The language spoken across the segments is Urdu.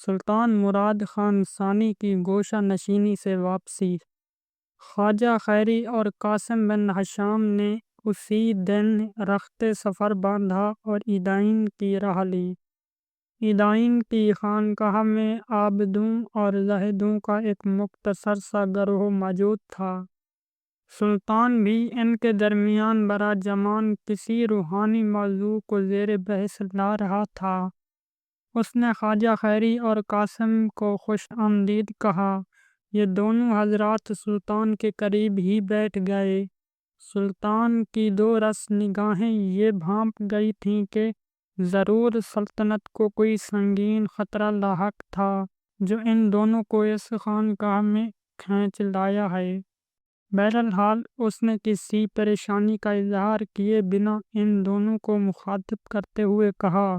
سلطان مراد خان ثانی کی گوشہ نشینی سے واپسی۔ خواجہ خیری اور قاسم بن ہشام نے اسی دن رخت سفر باندھا اور عیدائن کی راہ لی۔ عیدائن کی خانقاہ میں عابدوں اور زاہدوں کا ایک مختصر سا گروہ موجود تھا۔ سلطان بھی ان کے درمیان براجمان کسی روحانی موضوع کو زیر بحث لا رہا تھا۔ اس نے خواجہ خیری اور قاسم کو خوش آمدید کہا۔ یہ دونوں حضرات سلطان کے قریب ہی بیٹھ گئے۔ سلطان کی دو رس نگاہیں یہ بھانپ گئی تھیں کہ ضرور سلطنت کو کوئی سنگین خطرہ لاحق تھا جو ان دونوں کو اس خانقاہ میں کھینچ لایا ہے۔ بہرحال اس نے کسی پریشانی کا اظہار کیے بنا ان دونوں کو مخاطب کرتے ہوئے کہا،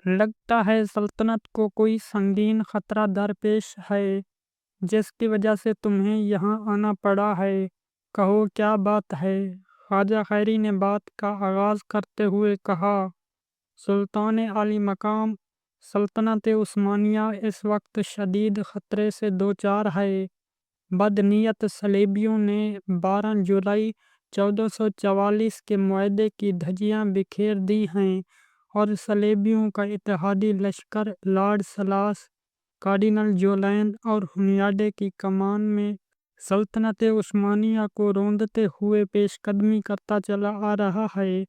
لگتا ہے سلطنت کو کوئی سنگین خطرہ درپیش ہے جس کی وجہ سے تمہیں یہاں آنا پڑا ہے۔ کہو کیا بات ہے؟ خواجہ خیری نے بات کا آغاز کرتے ہوئے کہا، سلطان عالی مقام، سلطنت عثمانیہ اس وقت شدید خطرے سے دوچار ہے۔ بدنیت صلیبیوں نے 12 جولائی 1444 کے معاہدے کی دھجیاں بکھیر دی ہیں اور صلیبیوں کا اتحادی لشکر لارڈ سلاس، کارڈینل جولین اور ہنیاڈے کی کمان میں سلطنت عثمانیہ کو روندتے ہوئے پیش قدمی کرتا چلا آ رہا ہے۔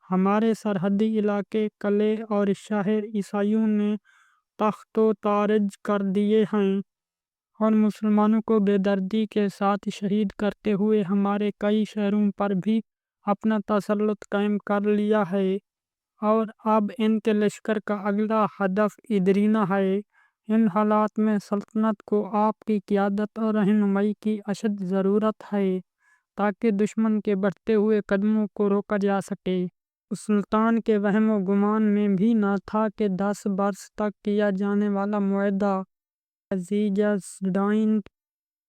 ہمارے سرحدی علاقے، قلعے اور شہر عیسائیوں نے تخت و تارج کر دیے ہیں اور مسلمانوں کو بے دردی کے ساتھ شہید کرتے ہوئے ہمارے کئی شہروں پر بھی اپنا تسلط قائم کر لیا ہے، اور اب ان کے لشکر کا اگلا ہدف ادرینہ ہے۔ ان حالات میں سلطنت کو آپ کی قیادت اور رہنمائی کی اشد ضرورت ہے تاکہ دشمن کے بڑھتے ہوئے قدموں کو روکا جا سکے۔ سلطان کے وہم و گمان میں بھی نہ تھا کہ 10 برس تک کیا جانے والا معاہدہ ایزیجسٹائن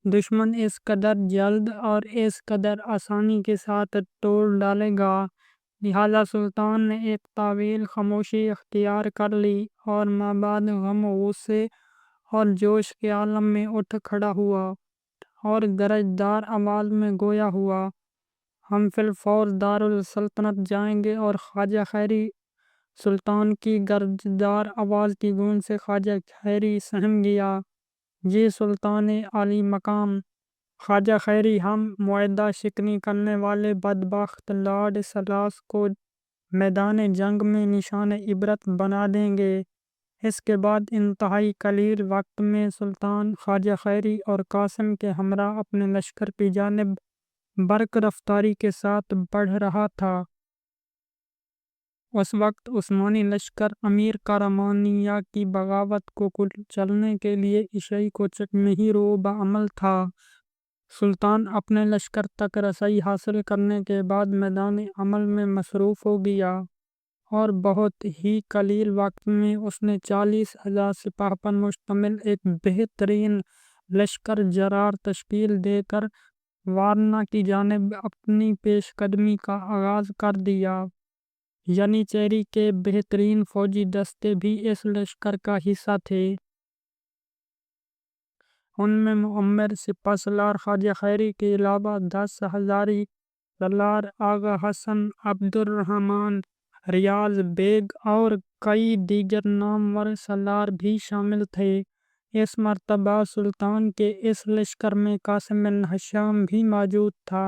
دشمن اس قدر جلد اور اس قدر آسانی کے ساتھ توڑ ڈالے گا۔ لہٰذا سلطان نے ایک طویل خاموشی اختیار کر لی اور مابعد غم و غصے اور جوش کے عالم میں اٹھ کھڑا ہوا اور گرجدار آواز میں گویا ہوا، ہم فی الفور دارالسلطنت جائیں گے۔ اور خواجہ خیری، سلطان کی گرجدار آواز کی گونج سے خواجہ خیری سہم گیا، جی سلطان عالی مقام، خواجہ خیری، ہم معاہدہ شکنی کرنے والے بدبخت لارڈ سلاس کو میدان جنگ میں نشان عبرت بنا دیں گے۔ اس کے بعد انتہائی قلیل وقت میں سلطان خواجہ خیری اور قاسم کے ہمراہ اپنے لشکر کی جانب برق رفتاری کے ساتھ بڑھ رہا تھا۔ اس وقت عثمانی لشکر امیر کارامانیہ کی بغاوت کو کچلنے کے لیے عیسائی کوچک میں ہی روبہ عمل تھا۔ سلطان اپنے لشکر تک رسائی حاصل کرنے کے بعد میدان عمل میں مصروف ہو گیا اور بہت ہی قلیل وقت میں اس نے 40,000 سپاہ پر مشتمل ایک بہترین لشکر جرار تشکیل دے کر وارنا کی جانب اپنی پیش قدمی کا آغاز کر دیا۔ ینیچیری کے بہترین فوجی دستے بھی اس لشکر کا حصہ تھے۔ ان میں معمر سپہ سالار خواجہ خیری کے علاوہ 10 ہزاری سالار آغا حسن عبد الرحمن ریاض بیگ اور کئی دیگر نامور سالار بھی شامل تھے۔ اس مرتبہ سلطان کے اس لشکر میں قاسم بن ہشام بھی موجود تھا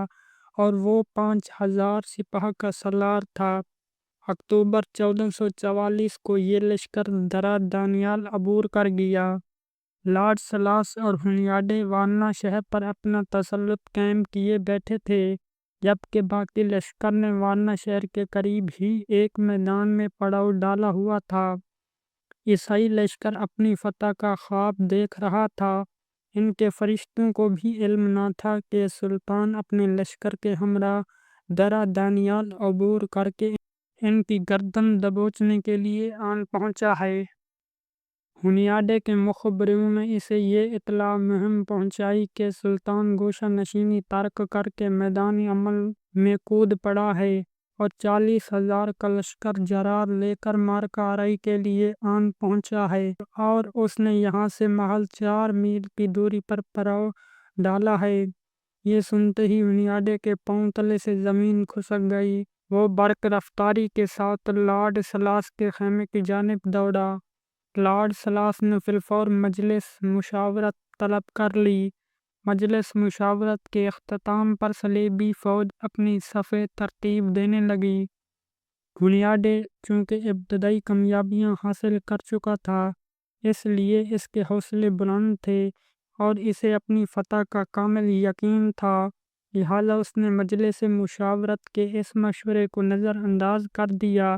اور وہ 5,000 سپاہ کا سالار تھا۔ اکتوبر 1444 کو یہ لشکر درہ دانیال عبور کر گیا۔ لارڈ سلاس اور ہنیاڈے وارنا شہر پر اپنا تسلط قائم کیے بیٹھے تھے، جبکہ باقی لشکر نے وارنا شہر کے قریب ہی ایک میدان میں پڑاؤ ڈالا ہوا تھا۔ عیسائی لشکر اپنی فتح کا خواب دیکھ رہا تھا۔ ان کے فرشتوں کو بھی علم نہ تھا کہ سلطان اپنے لشکر کے ہمراہ درہ دانیال عبور کر کے ان کی گردن دبوچنے کے لیے آن پہنچا ہے۔ ہنیاڈے کے مخبروں نے اسے یہ اطلاع مہم پہنچائی کہ سلطان گوشہ نشینی ترک کر کے میدان عمل میں کود پڑا ہے اور 40,000 کا لشکر جرار لے کر مارکا آرائی کے لیے آن پہنچا ہے اور اس نے یہاں سے محض 4 میل کی دوری پر پڑاؤ ڈالا ہے۔ یہ سنتے ہی ہنیاڈے کے پاؤں تلے سے زمین کھسک گئی۔ وہ برق رفتاری کے ساتھ لارڈ سلاس کے خیمے کی جانب دوڑا۔ لارڈ سلاس نے فی الفور مجلس مشاورت طلب کر لی۔ مجلس مشاورت کے اختتام پر صلیبی فوج اپنی صفیں ترتیب دینے لگی۔ ہنیاڈے چونکہ ابتدائی کامیابیاں حاصل کر چکا تھا، اس لیے اس کے حوصلے بلند تھے اور اسے اپنی فتح کا کامل یقین تھا، لہٰذا اس نے مجلس مشاورت کے اس مشورے کو نظر انداز کر دیا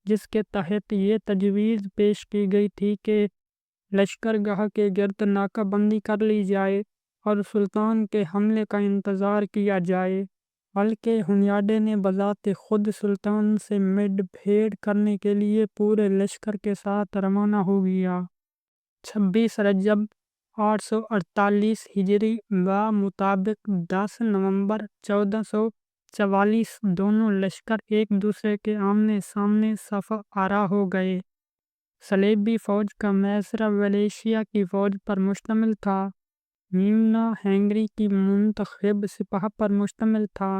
جس کے تحت یہ تجویز پیش کی گئی تھی کہ لشکرگاہ کے گرد ناکہ بندی کر لی جائے اور سلطان کے حملے کا انتظار کیا جائے، بلکہ ہنیاڈے نے بذات خود سلطان سے مڈ بھیڑ کرنے کے لیے پورے لشکر کے ساتھ روانہ ہو گیا۔ 26 رجب 848 ہجری بمطابق 10 نومبر 1444 دونوں لشکر ایک دوسرے کے آمنے سامنے صف آرا ہو گئے۔ صلیبی فوج کا محاصرہ ویلیشیا کی فوج پر مشتمل تھا، میمنا ہنگری کی منتخب سپاہ پر مشتمل تھا۔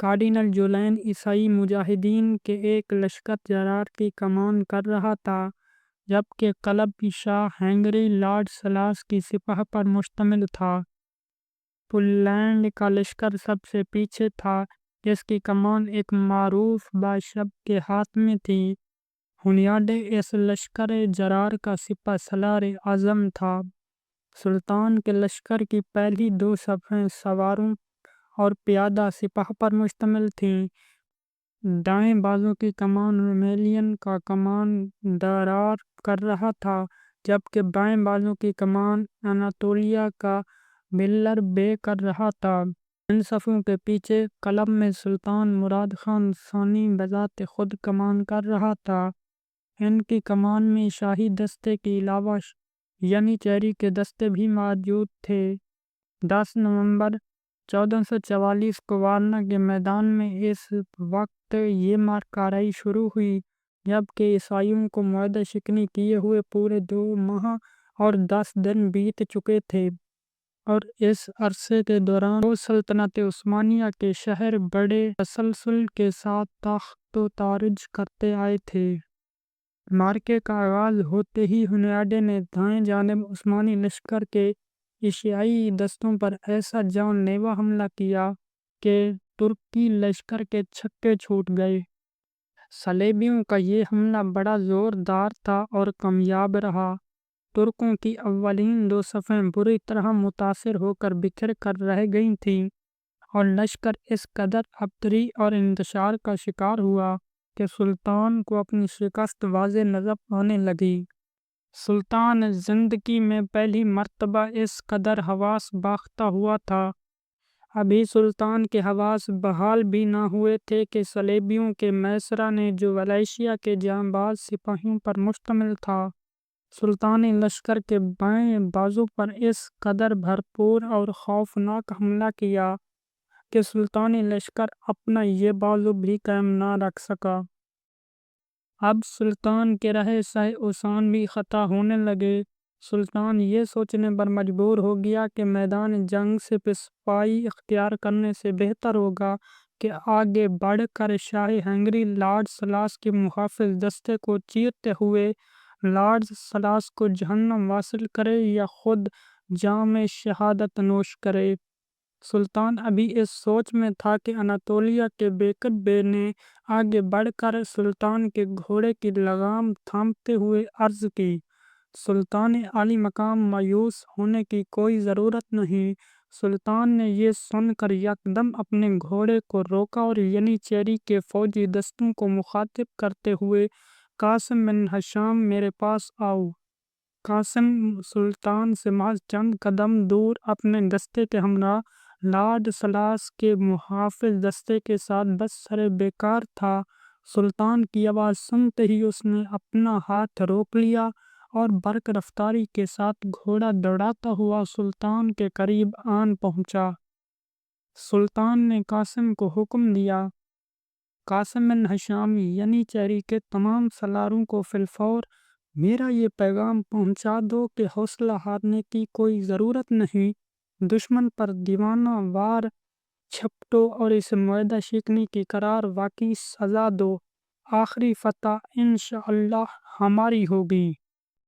کارڈینل جولین عیسائی مجاہدین کے ایک لشکر جرار کی کمان کر رہا تھا، جبکہ قلب شاہ ہنگری لارڈ سلاس کی سپاہ پر مشتمل تھا۔ پولینڈ کا لشکر سب سے پیچھے تھا، جس کی کمان ایک معروف باشپ کے ہاتھ میں تھی۔ ہنیاڈے اس لشکر جرار کا سپہ سالار اعظم تھا۔ سلطان کے لشکر کی پہلی 2 صفیں سواروں اور پیادہ سپاہ پر مشتمل تھیں۔ دائیں بازو کی کمان رومیلین کا کمانڈرار کر رہا تھا، جبکہ بائیں بازو کی کمان اناطولیہ کا بیلر بے کر رہا تھا۔ ان صفوں کے پیچھے قلب میں سلطان مراد خان ثانی بذات خود کمان کر رہا تھا۔ ان کی کمان میں شاہی دستے کے علاوہ ینیچیری کے دستے بھی موجود تھے۔ 10 نومبر 1444 کو وارنا کے میدان میں اس وقت یہ مارکا آرائی شروع ہوئی، جبکہ عیسائیوں کو معاہدہ شکنی کیے ہوئے پورے 2 ماہ اور 10 دن بیت چکے تھے، اور اس عرصے کے دوران وہ سلطنت عثمانیہ کے شہر بڑے تسلسل کے ساتھ تخت و تاراج کرتے آئے تھے۔ معرکے کا آغاز ہوتے ہی ہنیاڈے نے دائیں جانب عثمانی لشکر کے ایشیائی دستوں پر ایسا جان لیوا حملہ کیا کہ ترکی لشکر کے چھکے چھوٹ گئے۔ صلیبیوں کا یہ حملہ بڑا زوردار تھا اور کامیاب رہا۔ ترکوں کی اولین 2 صفیں بری طرح متاثر ہو کر بکھر کر رہ گئی تھیں اور لشکر اس قدر ابتری اور انتشار کا شکار ہوا کہ سلطان کو اپنی شکست واضح نظر آنے لگی۔ سلطان زندگی میں پہلی مرتبہ اس قدر حواس باختہ ہوا تھا۔ ابھی سلطان کے حواس بحال بھی نہ ہوئے تھے کہ صلیبیوں کے محاصرہ نے جو ویلیشیا کے جانباز سپاہیوں پر مشتمل تھا، سلطانی لشکر کے بائیں بازو پر اس قدر بھرپور اور خوفناک حملہ کیا کہ سلطانی لشکر اپنا یہ بازو بھی قائم نہ رکھ سکا۔ اب سلطان کے رہے سہ اوسان بھی ختم ہونے لگے۔ سلطان یہ سوچنے پر مجبور ہو گیا کہ میدان جنگ سے پسپائی اختیار کرنے سے بہتر ہوگا کہ آگے بڑھ کر شاہ ہنگری لارڈ سلاس کے محافظ دستے کو چیرتے ہوئے لارڈ سلاس کو جہنم واصل کرے یا خود جام شہادت نوش کرے۔ سلطان ابھی اس سوچ میں تھا کہ اناطولیہ کے بیکر بے نے آگے بڑھ کر سلطان کے گھوڑے کی لگام تھامتے ہوئے عرض کی، سلطان عالی مقام مایوس ہونے کی کوئی ضرورت نہیں۔ سلطان نے یہ سن کر یکدم اپنے گھوڑے کو روکا اور ینیچیری کے فوجی دستوں کو مخاطب کرتے ہوئے قاسم بن ہشام میرے پاس آؤ۔ قاسم سلطان سے محض چند قدم دور اپنے دستے کے ہمراہ لارڈ سلاس کے محافظ دستے کے ساتھ بس سر بیکار تھا۔ سلطان کی آواز سنتے ہی اس نے اپنا ہاتھ روک لیا اور برق رفتاری کے ساتھ گھوڑا دوڑاتا ہوا سلطان کے قریب آن پہنچا۔ سلطان نے قاسم کو حکم دیا، قاسم بن ہشام یعنی چہری کے تمام سالاروں کو فی الفور میرا یہ پیغام پہنچا دو کہ حوصلہ ہارنے کی کوئی ضرورت نہیں، دشمن پر دیوانہ وار چھپٹو اور اس معاہدہ شکنی کی قرار واقعی سزا دو، آخری فتح انشاءاللہ ہماری ہوگی۔